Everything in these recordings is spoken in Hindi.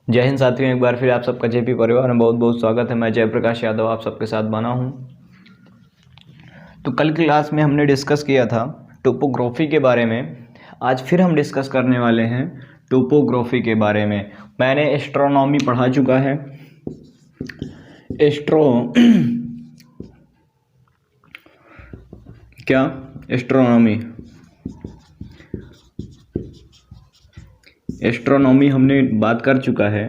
जय हिंद साथियों, एक बार फिर आप सबका जेपी परिवार में बहुत बहुत स्वागत है। मैं जयप्रकाश यादव आप सबके साथ बना हूं। तो कल की क्लास में हमने डिस्कस किया था टोपोग्राफी के बारे में। आज फिर हम डिस्कस करने वाले हैं टोपोग्राफी के बारे में। मैंने एस्ट्रोनॉमी पढ़ा चुका है। एस्ट्रोनॉमी हमने बात कर चुका है,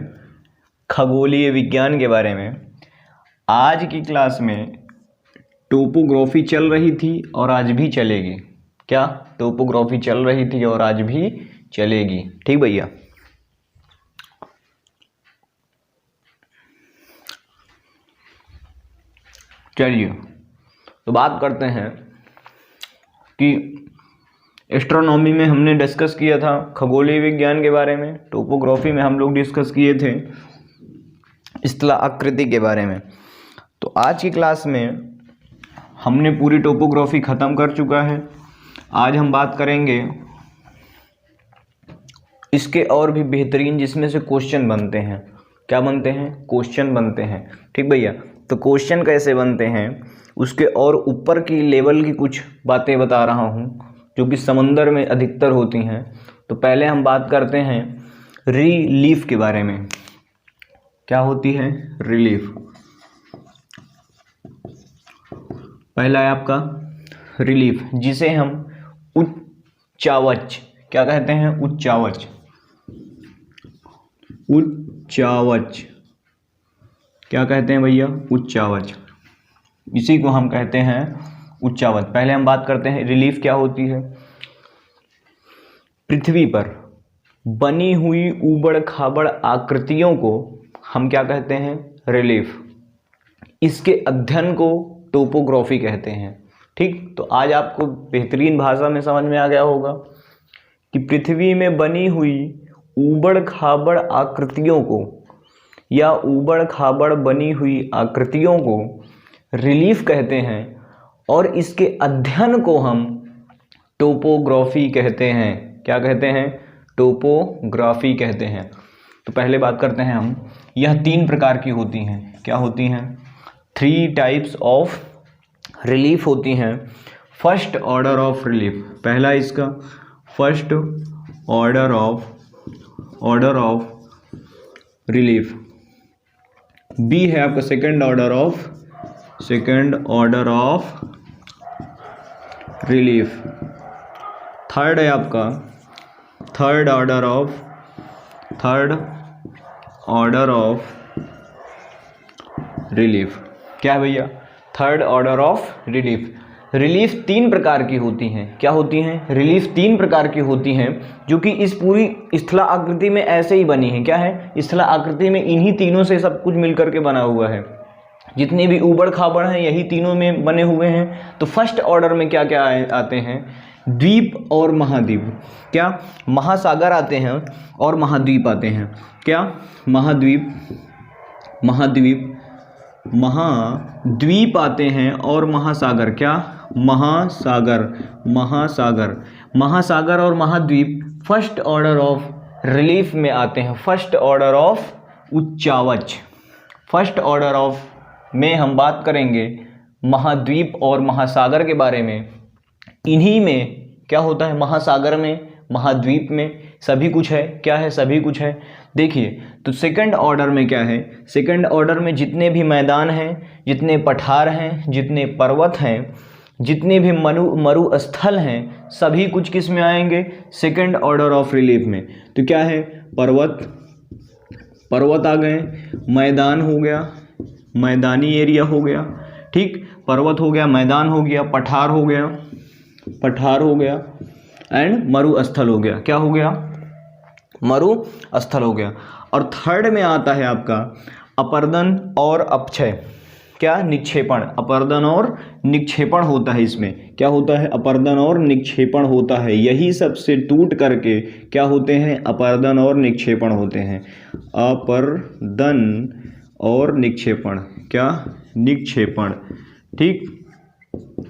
खगोलीय विज्ञान के बारे में। आज की क्लास में टोपोग्राफी चल रही थी और आज भी चलेगी। क्या टोपोग्राफी चल रही थी और आज भी चलेगी? ठीक भैया। चलिए तो बात करते हैं कि एस्ट्रोनॉमी में हमने डिस्कस किया था खगोलीय विज्ञान के बारे में। टोपोग्राफी में हम लोग डिस्कस किए थे स्थल आकृति के बारे में। तो आज की क्लास में हमने पूरी टोपोग्राफी ख़त्म कर चुका है। आज हम बात करेंगे इसके और भी बेहतरीन, जिसमें से क्वेश्चन बनते हैं। क्या बनते हैं? क्वेश्चन बनते हैं। ठीक भैया। तो क्वेश्चन कैसे बनते हैं उसके और ऊपर की लेवल की कुछ बातें बता रहा हूँ जो कि समंदर में अधिकतर होती हैं। तो पहले हम बात करते हैं रिलीफ के बारे में। क्या होती है रिलीफ? पहला है आपका रिलीफ, जिसे हम उच्चावच क्या कहते हैं? उच्चावच। उच्चावच क्या कहते हैं भैया? उच्चावच। इसी को हम कहते हैं उच्चावच। पहले हम बात करते हैं रिलीफ क्या होती है। पृथ्वी पर बनी हुई ऊबड़ खाबड़ आकृतियों को हम क्या कहते हैं? रिलीफ। इसके अध्ययन को टोपोग्राफी कहते हैं। ठीक। तो आज आपको बेहतरीन भाषा में समझ में आ गया होगा कि पृथ्वी में बनी हुई ऊबड़ खाबड़ आकृतियों को या ऊबड़ खाबड़ बनी हुई आकृतियों को रिलीफ कहते हैं और इसके अध्ययन को हम टोपोग्राफी कहते हैं। क्या कहते हैं? टोपोग्राफी कहते हैं। तो पहले बात करते हैं हम, यह 3 प्रकार की होती हैं। क्या होती हैं? 3 टाइप्स ऑफ रिलीफ होती हैं। फर्स्ट ऑर्डर ऑफ रिलीफ, पहला इसका first order of relief. B है आपका second order of relief. Third है आपका थर्ड ऑर्डर ऑफ रिलीफ। क्या है भैया? Third order of relief. Relief 3 प्रकार की होती हैं। क्या होती हैं? रिलीफ 3 प्रकार की होती हैं जो कि इस पूरी स्थला आकृति में ऐसे ही बनी है। क्या है? स्थला आकृति में इन्हीं तीनों से सब कुछ मिलकर के बना हुआ है। जितने भी ऊबड़ खाबड़ हैं यही तीनों में बने हुए हैं। तो फर्स्ट ऑर्डर में क्या क्या आते हैं? द्वीप और महाद्वीप। क्या? महासागर आते हैं और महाद्वीप आते हैं। क्या? महाद्वीप आते हैं और महासागर। क्या? महासागर और महाद्वीप फर्स्ट ऑर्डर ऑफ रिलीफ में आते हैं। फर्स्ट ऑर्डर ऑफ उच्चावच। फर्स्ट ऑर्डर ऑफ में हम बात करेंगे महाद्वीप और महासागर के बारे में। इन्हीं में क्या होता है? महासागर में, महाद्वीप में सभी कुछ है। क्या है? सभी कुछ है। देखिए तो सेकंड ऑर्डर में क्या है? सेकंड ऑर्डर में जितने भी मैदान हैं, जितने पठार हैं, जितने पर्वत हैं, जितने भी मरुस्थल हैं, सभी कुछ किस में आएंगे? सेकंड ऑर्डर ऑफ रिलीफ में। तो क्या है? पर्वत आ गए, मैदान हो गया, मैदानी एरिया हो गया। ठीक। पर्वत हो गया, मैदान हो गया, पठार हो गया एंड मरुस्थल हो गया। क्या हो गया? मरुस्थल हो गया। और थर्ड में आता है आपका अपर्दन और अपक्षय। क्या? निक्षेपण। अपर्दन और निक्षेपण होता है इसमें। क्या होता है? अपर्दन और निक्षेपण होता है। यही सबसे टूट करके क्या होते हैं? अपर्दन और निक्षेपण होते हैं। अपर्दन और निक्षेपण। क्या? निक्षेपण। ठीक।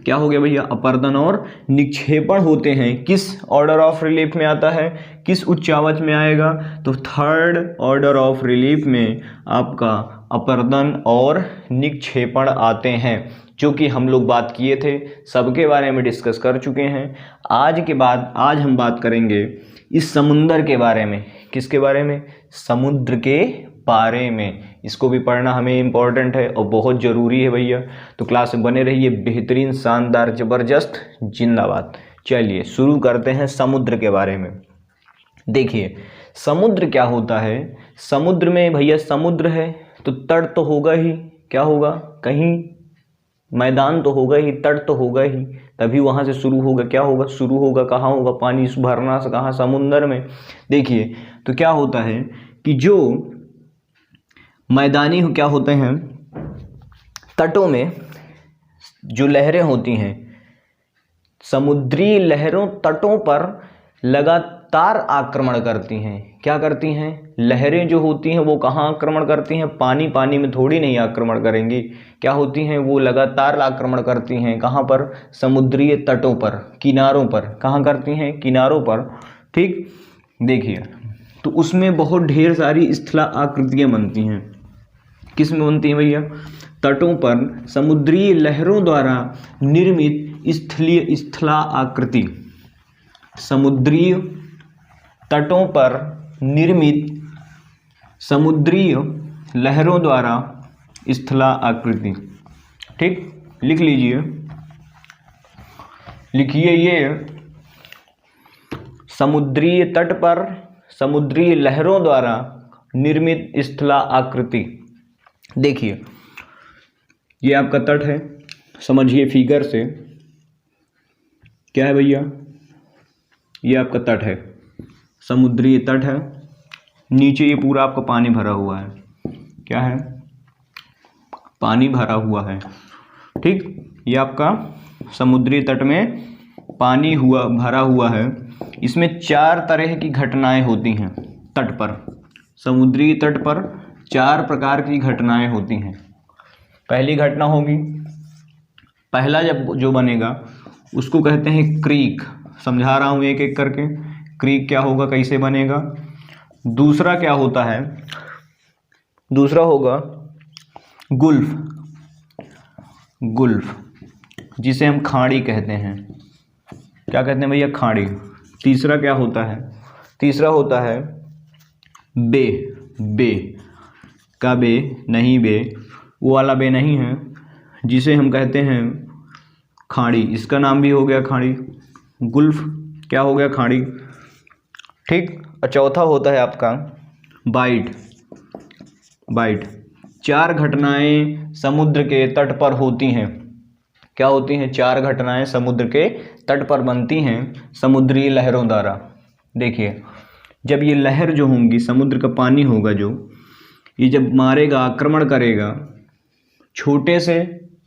क्या हो गया भैया? अपर्दन और निक्षेपण होते हैं। किस ऑर्डर ऑफ रिलीफ में आता है? किस उच्चावच में आएगा? तो थर्ड ऑर्डर ऑफ रिलीफ में आपका अपरदन और निक्षेपण आते हैं, जो कि हम लोग बात किए थे, सबके बारे में डिस्कस कर चुके हैं। आज हम बात करेंगे इस समुंदर के बारे में। किसके बारे में? समुद्र के बारे में। इसको भी पढ़ना हमें इम्पोर्टेंट है और बहुत ज़रूरी है भैया। तो क्लास में बने रहिए। बेहतरीन, शानदार, ज़बरदस्त, जिंदाबाद। चलिए शुरू करते हैं समुद्र के बारे में। देखिए समुद्र क्या होता है। समुद्र में भैया, समुद्र है तो तट तो होगा ही। क्या होगा? कहीं मैदान तो होगा ही, तट तो होगा ही, तभी वहाँ से शुरू होगा। क्या होगा? शुरू होगा कहाँ होगा? पानी भरना से कहाँ? समुद्र में। देखिए तो क्या होता है कि जो मैदानी क्या होते हैं, तटों में जो लहरें होती हैं, समुद्री लहरों तटों पर लगातार आक्रमण करती हैं। क्या करती हैं? लहरें जो होती हैं वो कहाँ आक्रमण करती हैं? पानी में थोड़ी नहीं आक्रमण करेंगी। क्या होती हैं? वो लगातार आक्रमण करती हैं। कहाँ पर? समुद्री तटों पर, किनारों पर। कहाँ करती हैं? किनारों पर। ठीक, देखिए तो उसमें बहुत ढेर सारी स्थला आकृतियाँ बनती हैं। किस में बनती हैं भैया? तटों पर समुद्री लहरों द्वारा निर्मित स्थला आकृति। समुद्री तटों पर निर्मित समुद्री लहरों द्वारा स्थला आकृति। ठीक, लिख लीजिए, लिखिए ये समुद्री तट पर समुद्री लहरों द्वारा निर्मित स्थला आकृति। देखिए ये आपका तट है, समझिए फिगर से। क्या है भैया? ये आपका तट है, समुद्री तट है। नीचे ये पूरा आपका पानी भरा हुआ है। क्या है? पानी भरा हुआ है। ठीक, ये आपका समुद्री तट में पानी भरा हुआ है। इसमें 4 तरह की घटनाएं होती हैं तट पर। समुद्री तट पर 4 प्रकार की घटनाएं होती हैं। पहली घटना होगी, पहला जो बनेगा उसको कहते हैं क्रीक। समझा रहा हूँ एक एक करके। क्रीक क्या होगा, कैसे बनेगा। दूसरा क्या होता है? दूसरा होगा गुल्फ, जिसे हम खाड़ी कहते हैं। क्या कहते हैं भैया? खाड़ी। तीसरा क्या होता है? तीसरा होता है बे का बे, नहीं बे, वो वाला बे नहीं है, जिसे हम कहते हैं खाड़ी। इसका नाम भी हो गया खाड़ी। गुल्फ क्या हो गया? खाड़ी। ठीक, और चौथा होता है आपका बाइट। 4 घटनाएं समुद्र के तट पर होती हैं। क्या होती हैं? 4 घटनाएं समुद्र के तट पर बनती हैं समुद्री लहरों द्वारा। देखिए जब ये लहर जो होंगी, समुद्र का पानी होगा जो, ये जब मारेगा, आक्रमण करेगा, छोटे से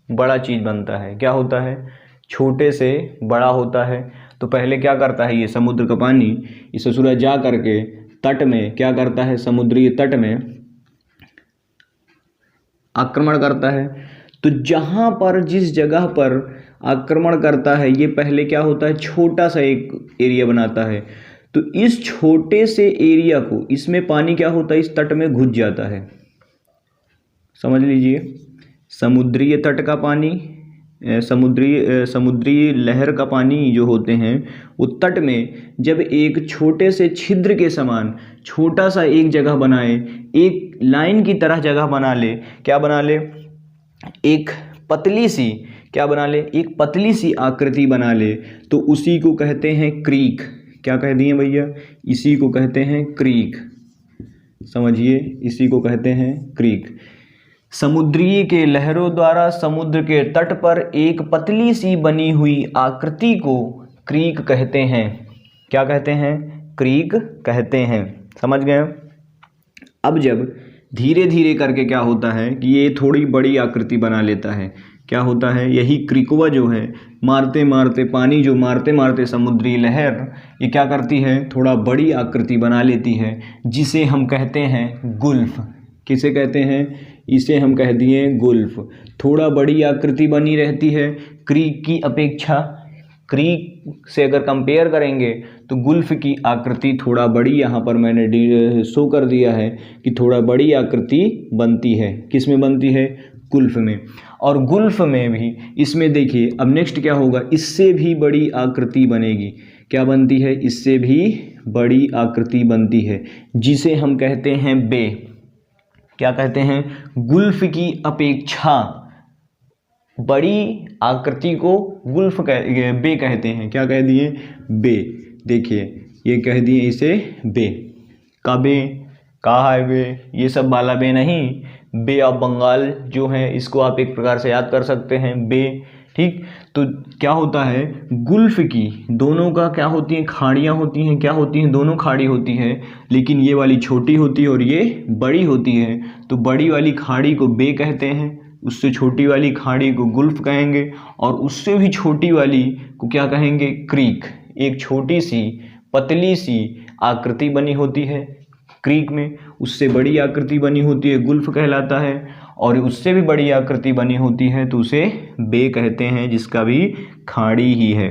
बड़ा चीज़ बनता है। क्या होता है? छोटे से बड़ा होता है। तो पहले क्या करता है? ये समुद्र का पानी इस ससुरा जा करके तट में क्या करता है? समुद्री तट में आक्रमण करता है। तो जहाँ पर, जिस जगह पर आक्रमण करता है, ये पहले क्या होता है? छोटा सा एक एरिया बनाता है। तो इस छोटे से एरिया को, इसमें पानी क्या होता है? इस तट में घुस जाता है। समझ लीजिए, समुद्री तट का पानी, समुद्री लहर का पानी जो होते हैं, वो तट में जब एक छोटे से छिद्र के समान छोटा सा एक जगह बनाए, एक लाइन की तरह जगह बना ले। क्या बना ले? एक पतली सी, क्या बना ले? एक पतली सी आकृति बना ले। तो उसी को कहते हैं क्रीक। क्या कह दिए भैया? इसी को कहते हैं क्रीक। समझिए, इसी को कहते हैं क्रीक। समुद्री के लहरों द्वारा समुद्र के तट पर एक पतली सी बनी हुई आकृति को क्रीक कहते हैं। क्या कहते हैं? क्रीक कहते हैं। समझ गए? अब जब धीरे धीरे करके क्या होता है कि ये थोड़ी बड़ी आकृति बना लेता है। क्या होता है? यही क्रिकवा जो है, मारते मारते पानी जो मारते मारते समुद्री लहर ये क्या करती है? थोड़ा बड़ी आकृति बना लेती है, जिसे हम कहते हैं गुल्फ। किसे कहते हैं? इसे हम कह दिए गुल्फ। थोड़ा बड़ी आकृति बनी रहती है क्रीक की अपेक्षा। क्रीक से अगर कंपेयर करेंगे तो गुल्फ की आकृति थोड़ा बड़ी, यहाँ पर मैंने शो कर दिया है कि थोड़ा बड़ी आकृति बनती है। किस में बनती है? गुल्फ में। और गुल्फ में भी इसमें देखिए अब नेक्स्ट क्या होगा, इससे भी बड़ी आकृति बनेगी। क्या बनती है? इससे भी बड़ी आकृति बनती है, जिसे हम कहते हैं बे। क्या कहते हैं? गुल्फ की अपेक्षा बड़ी आकृति को गुल्फ बे कहते हैं। क्या कह दिए? बे। देखिए ये कह दिए इसे बे। का बे, कहा है बे, ये सब वाला बे नहीं। बे ऑफ बंगाल जो है इसको आप एक प्रकार से याद कर सकते हैं, बे। ठीक, तो क्या होता है, गुल्फ की दोनों का क्या होती हैं, खाड़ियाँ होती हैं। क्या होती हैं? दोनों खाड़ी होती है, लेकिन ये वाली छोटी होती है और ये बड़ी होती है। तो बड़ी वाली खाड़ी को बे कहते हैं, उससे छोटी वाली खाड़ी को गुल्फ कहेंगे, और उससे भी छोटी वाली को क्या कहेंगे? क्रीक। एक छोटी सी पतली सी आकृति बनी होती है क्रीक में, उससे बड़ी आकृति बनी होती है गुल्फ कहलाता है, और उससे भी बड़ी आकृति बनी होती है तो उसे बे कहते हैं, जिसका भी खाड़ी ही है।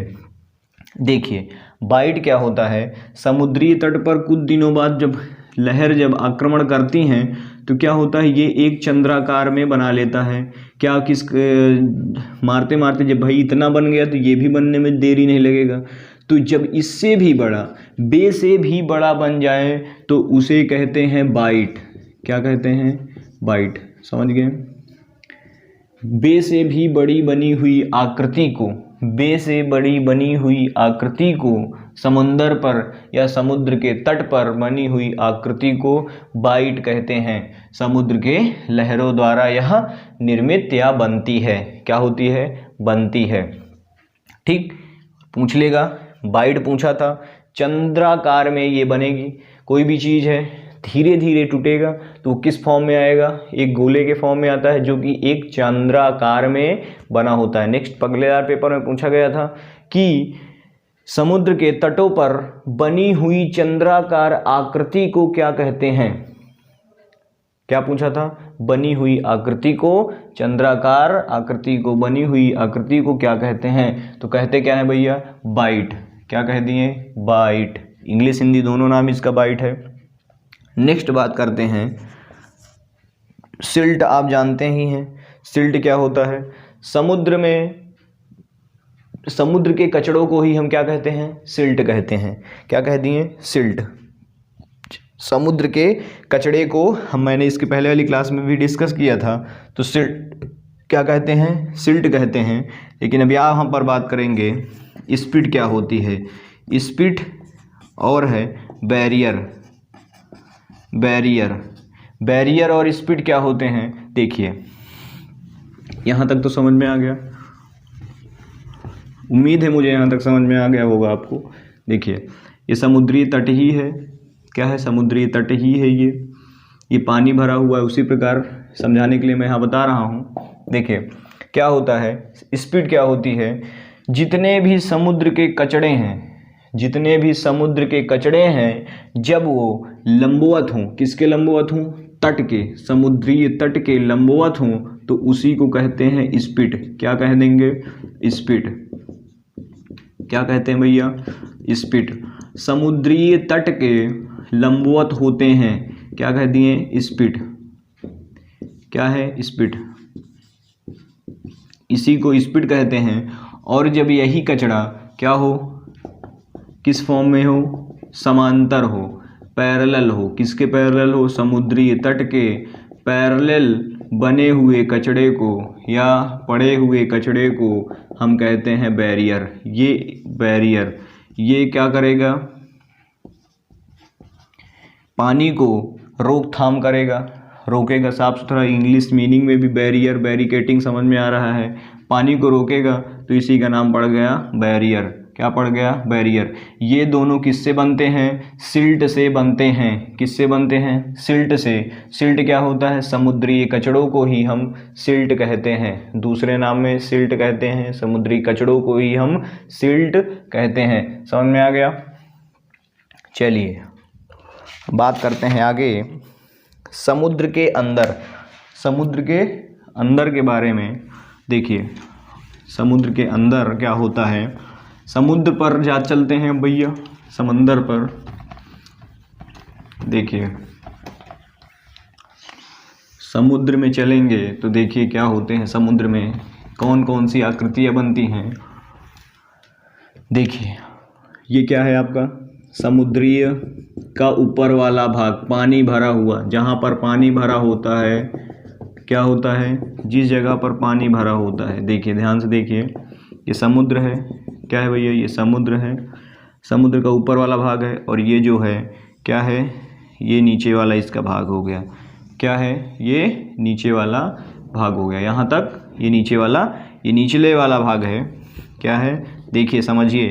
देखिए बाइट क्या होता है, समुद्री तट पर कुछ दिनों बाद जब लहर जब आक्रमण करती हैं तो क्या होता है, ये एक चंद्राकार में बना लेता है। क्या किस मारते मारते जब भाई इतना बन गया तो ये भी बनने में देरी नहीं लगेगा। तो जब इससे भी बड़ा, बे से भी बड़ा बन जाए तो उसे कहते हैं बाइट। क्या कहते हैं? बाइट। समझ गए? बे से भी बड़ी बनी हुई आकृति को, बे से बड़ी बनी हुई आकृति को, समुंदर पर या समुद्र के तट पर बनी हुई आकृति को बाइट कहते हैं। समुद्र के लहरों द्वारा यह निर्मित या बनती है। क्या होती है? बनती है। ठीक, पूछ लेगा, बाइट पूछा था, चंद्राकार में ये बनेगी। कोई भी चीज़ है धीरे धीरे टूटेगा तो किस फॉर्म में आएगा? एक गोले के फॉर्म में आता है, जो कि एक चंद्राकार में बना होता है। नेक्स्ट पगलेदार पेपर में पूछा गया था कि समुद्र के तटों पर बनी हुई चंद्राकार आकृति को क्या कहते हैं? क्या पूछा था? बनी हुई आकृति को, चंद्राकार आकृति को, बनी हुई आकृति को क्या कहते हैं? तो कहते क्या है भैया? बाइट। क्या कह दिए? बाइट। इंग्लिश हिंदी दोनों नाम इसका बाइट है। नेक्स्ट बात करते हैं, सिल्ट। आप जानते ही हैं सिल्ट क्या होता है। समुद्र में, समुद्र के कचड़ों को ही हम क्या कहते हैं? सिल्ट कहते हैं। क्या कह दिए? सिल्ट। समुद्र के कचड़े को मैंने इसके पहले वाली क्लास में भी डिस्कस किया था, तो सिल्ट क्या कहते हैं? सिल्ट कहते हैं। लेकिन अभी यहाँ पर बात करेंगे स्पिट क्या होती है। स्पिट और है बैरियर। बैरियर, बैरियर और स्पिट क्या होते हैं? देखिए यहाँ तक तो समझ में आ गया, उम्मीद है मुझे यहाँ तक समझ में आ गया होगा आपको। देखिए ये समुद्री तट ही है। क्या है? समुद्री तट ही है। ये पानी भरा हुआ है। उसी प्रकार समझाने के लिए मैं यहाँ बता रहा हूँ। देखिए क्या होता है, स्पिट क्या होती है, जितने भी समुद्र के कचड़े हैं, जितने भी समुद्र के कचड़े हैं, जब वो लंबवत हों, किसके लंबवत हों? तट के, समुद्री तट के लंबवत हों, तो उसी को कहते हैं स्पिट। क्या कह देंगे? स्पिट। क्या कहते हैं भैया? स्पिट। समुद्री तट के लंबवत होते हैं, क्या कह दिए? स्पिट। क्या है? स्पिट। इसी को स्पिट कहते हैं। और जब यही कचड़ा क्या हो, किस फॉर्म में हो? समांतर हो, पैरेलल हो। किसके पैरेलल हो? समुद्री तट के पैरेलल बने हुए कचड़े को या पड़े हुए कचड़े को हम कहते हैं बैरियर। ये बैरियर, ये क्या करेगा? पानी को रोकथाम करेगा, रोकेगा। साफ सुथरा इंग्लिश मीनिंग में भी बैरियर, बैरिकेटिंग समझ में आ रहा है। पानी को रोकेगा तो इसी का नाम पड़ गया बैरियर। क्या पड़ गया? बैरियर। ये दोनों किससे बनते हैं? सिल्ट से बनते हैं। किससे बनते हैं? सिल्ट से। सिल्ट क्या होता है? समुद्री कचड़ों को ही हम सिल्ट कहते हैं। दूसरे नाम में सिल्ट कहते हैं, समुद्री कचड़ों को ही हम सिल्ट कहते हैं। समझ में आ गया? चलिए बात करते हैं आगे समुद्र के अंदर। समुद्र के अंदर के बारे में देखिए, समुद्र के अंदर क्या होता है। समुद्र पर जा चलते हैं भैया, समंदर पर। देखिए समुद्र में चलेंगे तो देखिए क्या होते हैं, समुद्र में कौन कौन सी आकृतियाँ बनती हैं। देखिए ये क्या है आपका समुद्रीय का ऊपर वाला भाग, पानी भरा हुआ, जहाँ पर पानी भरा होता है क्या होता है, जिस जगह पर पानी भरा होता है। देखिए ध्यान से देखिए, ये समुद्र है, क्या है भैया, ये समुद्र है, समुद्र का ऊपर वाला भाग है, और ये जो है क्या है, ये नीचे वाला इसका भाग हो गया। क्या है, ये नीचे वाला भाग हो गया। यहाँ तक ये नीचे वाला, ये निचले वाला भाग है। क्या है, देखिए समझिए,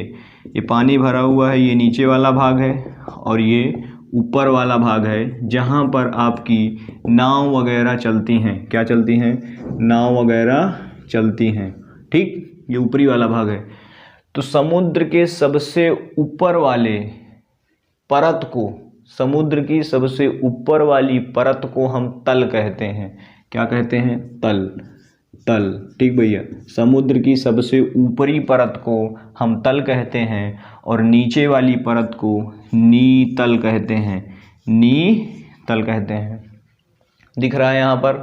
ये पानी भरा हुआ है, ये नीचे वाला भाग है, और ये ऊपर वाला भाग है जहाँ पर आपकी नाव वगैरह चलती हैं। क्या चलती हैं, नाव वगैरह चलती हैं। ठीक, ये ऊपरी वाला भाग है। तो समुद्र के सबसे ऊपर वाले परत को, समुद्र की सबसे ऊपर वाली परत को हम तल कहते हैं। क्या कहते हैं, तल, तल। ठीक भैया, समुद्र की सबसे ऊपरी परत को हम तल कहते हैं, और नीचे वाली परत को नीतल कहते हैं। नीतल कहते हैं, दिख रहा है यहाँ पर,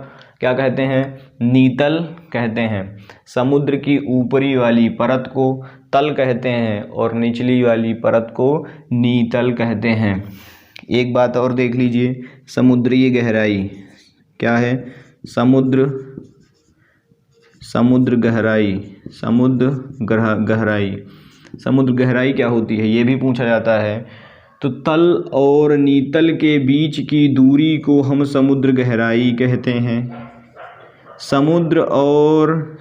क्या कहते हैं, नीतल कहते हैं। समुद्र की ऊपरी वाली परत को तल कहते हैं और निचली वाली परत को नीतल कहते हैं। एक बात और देख लीजिए, समुद्रीय गहराई क्या है, समुद्र गहराई, समुद्र गहराई क्या होती है, ये भी पूछा जाता है। तो तल और नीतल के बीच की दूरी को हम समुद्र गहराई कहते हैं। समुद्र और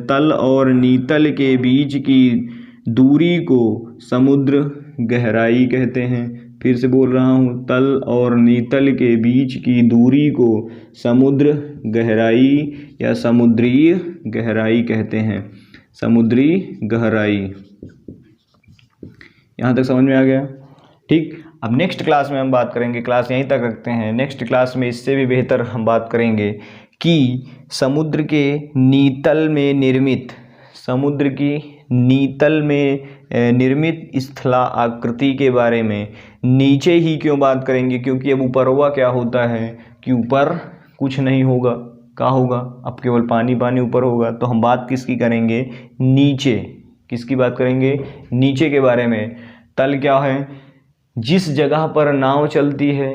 तल और नीतल के बीच की दूरी को समुद्र गहराई कहते हैं। फिर से बोल रहा हूँ, तल और नीतल के बीच की दूरी को समुद्र गहराई या समुद्रीय गहराई कहते हैं। समुद्री गहराई। यहाँ तक समझ में आ गया। ठीक, अब नेक्स्ट क्लास में हम बात करेंगे, क्लास यहीं तक रखते हैं। नेक्स्ट क्लास में इससे भी बेहतर हम बात करेंगे कि समुद्र के नीतल में निर्मित, समुद्र की नीतल में निर्मित स्थला आकृति के बारे में। नीचे ही क्यों बात करेंगे, क्योंकि अब ऊपर हुआ क्या होता है कि ऊपर कुछ नहीं होगा, क्या होगा, अब केवल पानी पानी ऊपर होगा। तो हम बात किसकी करेंगे, नीचे, किसकी बात करेंगे, नीचे के बारे में। तल क्या है, जिस जगह पर नाव चलती है,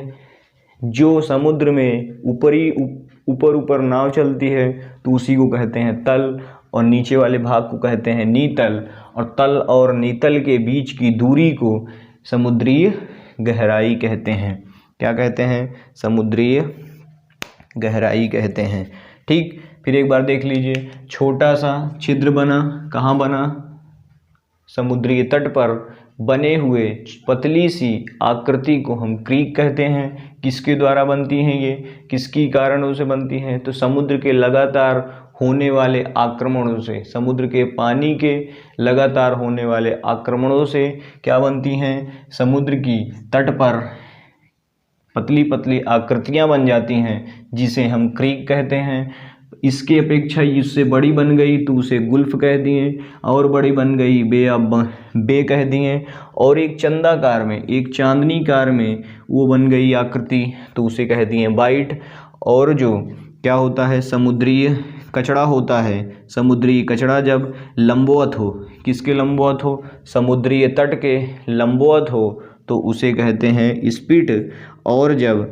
जो समुद्र में ऊपर नाव चलती है, तो उसी को कहते हैं तल, और नीचे वाले भाग को कहते हैं नीतल, और तल और नीतल के बीच की दूरी को समुद्रीय गहराई कहते हैं। क्या कहते हैं, समुद्रीय गहराई कहते हैं। ठीक, फिर एक बार देख लीजिए, छोटा सा छिद्र बना, कहाँ बना, समुद्री तट पर बने हुए पतली सी आकृति को हम क्रीक कहते हैं। किसके द्वारा बनती हैं ये, किसकी कारणों से बनती हैं, तो समुद्र के लगातार होने वाले आक्रमणों से, समुद्र के पानी के लगातार होने वाले आक्रमणों से क्या बनती हैं, समुद्र की तट पर पतली पतली आकृतियां बन जाती हैं, जिसे हम क्रीक कहते हैं। इसके अपेक्षा इससे बड़ी बन गई तो उसे गुल्फ कह दिए, और बड़ी बन गई बे, अब बे कह दिए, और एक चंदाकार में, एक चांदनीकार में वो बन गई आकृति तो उसे कह दिए बाइट। और जो क्या होता है, समुद्रीय कचड़ा होता है, समुद्री कचड़ा जब लंबवत हो, किसके लंबवत हो, समुद्री तट के लंबवत हो, तो उसे कहते हैं स्पिट। और जब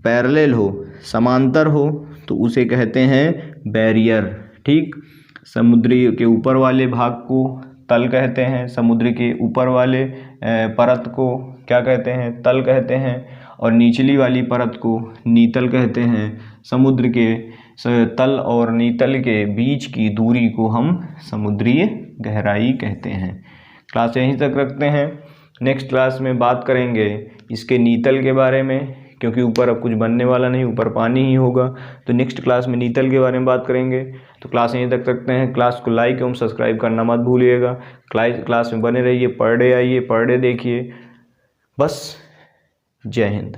पैरेलल हो, समांतर हो, तो उसे कहते हैं बैरियर। ठीक, समुद्री के ऊपर वाले भाग को तल कहते हैं, समुद्र के ऊपर वाले परत को क्या कहते हैं, तल कहते हैं, और निचली वाली परत को नीतल कहते हैं। समुद्र के तल और नीतल के बीच की दूरी को हम समुद्रीय गहराई कहते हैं। क्लास यहीं तक रखते हैं। नेक्स्ट क्लास में बात करेंगे इसके नीतल के बारे में, क्योंकि ऊपर अब कुछ बनने वाला नहीं, ऊपर पानी ही होगा। तो नेक्स्ट क्लास में नीतल के बारे में बात करेंगे। तो क्लास यहीं तक रखते हैं। क्लास को लाइक एवं सब्सक्राइब करना मत भूलिएगा। क्लास में बने रहिए, पर डे आइए, पर डे देखिए। बस, जय हिंद।